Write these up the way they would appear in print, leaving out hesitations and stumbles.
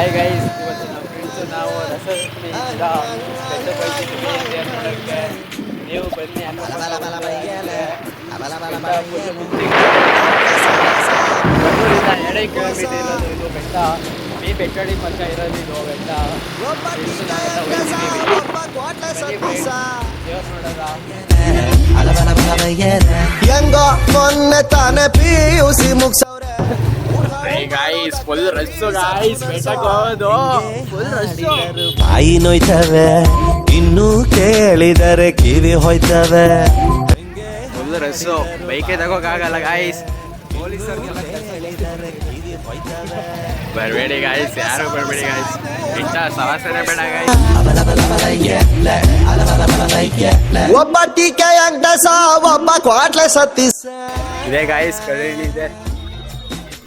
Hi guys, ಇವತ್ತು ನಮ್ಮ friends ನಾವು ರಸಪ್ನಿಯಿಂದ ಬೆಟ್ಟಕ್ಕೆ ಹೋಗ್ತಿದ್ದೀವಿ ದೇವ್ರ ನೋಡೋಕ್ಕೆ. ನೀವು ಬನ್ನಿ ಬೆಂಗಳೂರಿಂದ 2 ಕಿಲೋಮೀಟರ್ ಇರೋದು ಇದು ಬೆಟ್ಟ. ಈ ಬೆಟ್ಟಡಿ ಪಕ್ಕ ಇರೋದು ಇದು ಬೆಟ್ಟ. ದೇವ್ರ ನೋಡೋದ ಹೆಂಗೋ ಮೊನ್ನೆ ತಾನೆ PUC ಮುಗ್ಸವ್ರೆ. ಗಾಯ್ಸ್ ಫುಲ್ ರಶ್ಶು ಗಾಯ್ಸ್, ಬೆಟ್ಟಕ್ಕೆ ಹೋಗೋದು ಫುಲ್ ರಶ್ಶು. ಬಾಯಿ ನೋಯ್ತವೆ, ಇನ್ನು ಕೇಳಿದರೆ ಕಿವಿ ಹೋಯ್ತವೆ. ಫುಲ್ ರಶ್ಶು, ಬೈಕೆ ತಗೋಕ್ಕಾಗಲ್ಲ ಗಾಯ್ಸ್. ಬರಬೇಡಿ ಗಾಯ್ಸ್, ಯಾರು ಬರಬೇಡಿ ಗಾಯ್ಸ್, ಇಂಥ ಸವಾಸನೆ ಬೇಡ ಗಾಯ್ಸ್. ಒಬ್ಬ ಟೀಕೆ ಅಂಗಸ, ಒಬ್ಬ ಕ್ವಾಟ್ಲೆ ಸತ್ತೀಸ. ಇದೇ ಗಾಯ್ಸ್ ಕರೀಲಿ ಇದೆ.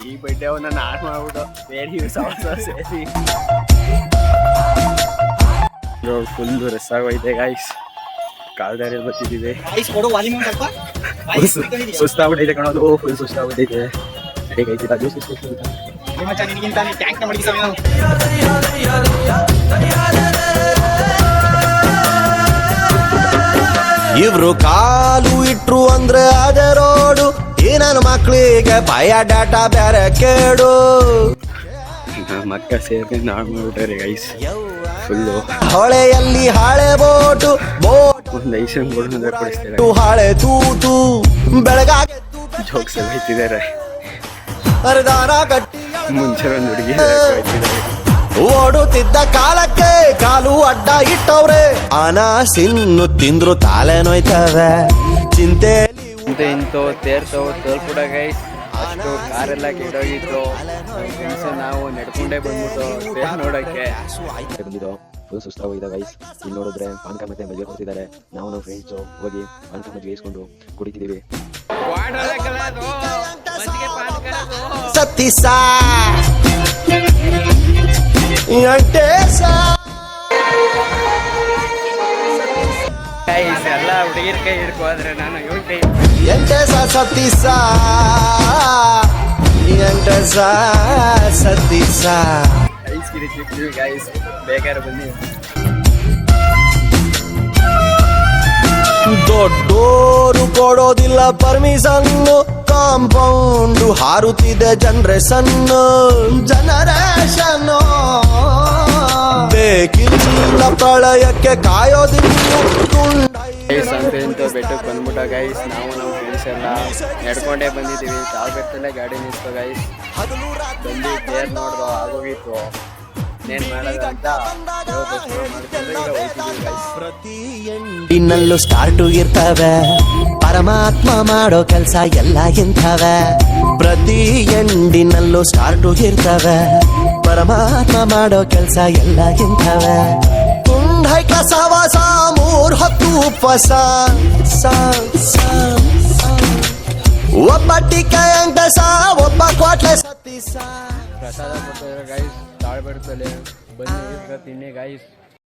ಈ ಬಡ್ಡೆವನ್ನ ನಾನು ಮಾಡ್ಬಿಟ್ಟು ಬೇರೆ ಸವಾಸ ಸೇರಿ ಫುಲ್ ರಸ್ ಆಗೋಯ್ತೆ ಗಾಯ್ಸ್. ಕಾಲ್ದಾರಿ ಬರ್ತಿದ್ದೀವಿ, ಸುಸ್ತಾಗ್ಬಿಟ್ಟೈತೆ ಕಣೋದು, ಫುಲ್ ಸುಸ್ತಾಗ್ಬಿಟ್ಟೈತೆ. ಹೇಗೈತಿ ಅದು ಇವ್ರು ಕಾಲು ಇಟ್ರು ಅಂದ್ರೆ ಅದೇ ರೋಡು. ಈ ನನ್ನ ಮಕ್ಳಿಗೆ ಭಯ ಡಾಟಾ ಬೇರೆ ಕೇಡು. ಮಕ್ಕ ಸೇರಿ ನಾಡ್ ಮಾಡ್ಬಿಟ್ಟಾರೆ ಗೈಸ್ ಫುಲ್ಲು. ಹೊಳೆಯಲ್ಲಿ ಹಾಳೆ ಬೋಟು, ಒಂದು ಐಸನ್ ಬೋರ್ಡ್ ಕೊಡಿಸ್ತಾರೆ. ಹಾಳೆ ತೂತು ಬೆಳಗಾಗೆ ಜೋಕ್ಸ್ ಎಲ್ಲ ಇಟ್ಟಿದ್ದಾರೆ. ಹರಿದಾರ ಗಟ್ಟಿ ಮುಂಚೆ ಒಂದು ಹುಡುಗಿ ಹೋಯ್ತಿದ್ದಾರೆ. ಓಡುತ್ತಿದ್ದ ಕಾಲಕ್ಕೆ ಕಾಲು ಅಡ್ಡ ಇಟ್ಟವ್ರೆ. ಅನಾಸಿನ್ನು ತಿಂದ್ರು ತಾಲೆ ನೋಯ್ತವೆ. ಚಿಂತೆ ಇಂತೋ ತೇರ್ತವು ತೋಲ್ಪುಡ ಗೈಸ್. ಅಷ್ಟು ಕಾರೆಲ್ಲ ಕೆಟ್ಟೋಗಿತ್ತು. ನಾವು ನಡ್ಕೊಂಡೇ ಬಂದ್ಬಿಟ್ಟು ತೇರ್ ನೋಡಕ್ಕೆ ಬಂದಿದ್ದು. ಫುಲ್ ಸುಸ್ತಾಗೋಗಿದೆ ಗೈಸ್. ಇಲ್ಲಿ ನೋಡಿದ್ರೆ ಪಾನಕ ಮತ್ತೆ ಮದುವೆ ಕೊಡ್ತಿದ್ದಾರೆ. ನಾವು ನಮ್ಮ ಫ್ರೆಂಡ್ಸು ಹೋಗಿ ಪಾನಕ ಮದುವೆ ಇಸ್ಕೊಂಡು ಕುಡಿತಿದ್ದೀವಿ. ಸತ್ತೀಸ ಎಲ್ಲ ಹುಡುಗಿರ್ ಕೈ ಹಿಡ್ಕೋದ್ರೆ ನಾನು ಇವ್ರ ಕೈ ಎಂಟೇಸ ಸತ್ತೀಸ ಎಂಟೇಸ ಸತ್ತೀಸ. ಐಸ್ ಕಿರಿತೀವಿ ಗೈಸ್, ಬೇಕಾದ್ರೆ ಬನ್ನಿ. ದೊಡ್ಡೋರು ಕೊಡೋದಿಲ್ಲ ಪರ್ಮಿಷನ್ನು. Compound ಹಾರುತ್ತಿದೆ generation. ಬೇಕಿಲ್ಲ ಪ್ರಳಯಕ್ಕೆ ಕಾಯೋದಿನ್ನು. ಸಂತೆಂತ ಬೆಟ್ಟಕ್ಕೆ ಬಂದ್ಬಿಟ್ಟ ಗೈಸ್. ನಾವು ನಮ್ಮ ಫ್ರೆಂಡ್ಸ್ ಎಲ್ಲ ನಡ್ಕೊಂಡೇ ಬಂದಿದ್ದೀವಿ. ಚಾಲ್ ಬೆಟ್ಟದಲ್ಲೇ ಗಾಡಿ ನಿಲ್ಸ್ಕೊ ಗೈಸ್. ಬಂದು ತೇರ್ ನೋಡ್ದೋ ಆಗೋಗಿತ್ತು. ಏನ್ ಮಾಡೋದಂತ ಪ್ರತಿ ಎಂಡಿನಲ್ಲೂ ಸ್ಟಾರ್ಟು ಇರ್ತವೆ. ಪರಮಾತ್ಮ ಮಾಡೋ ಕೆಲ್ಸ ಎಲ್ಲ ಇಂಥವೆ. ಪ್ರತಿ ಎಂಡಿನಲ್ಲೂ ಸ್ಟಾರ್ಟು ಇರ್ತವೆ. ಪರಮಾತ್ಮ ಮಾಡೋ ಕೆಲ್ಸ ಎಲ್ಲ ಇಂಥವೆ. ತುಂಡೈಕ ಸವಾಸ 3 ಹೊತ್ತು ಉಪವಾಸ. ಒಬ್ಬ ಟೀಕೆ ಅಂಗಸ, ಒಬ್ಬ ಕ್ವಾಟ್ಲೆ ಸತ್ತೀಸ. ಪ್ರಸಾದ ಕೊಡ್ತಾರೆ ಗೈಸ್ ತಾಳ್ಬೆಟ್ಟದಲ್ಲಿ. ಬನ್ನಿ ತಿನ್ನಿ ಗೈಸ್.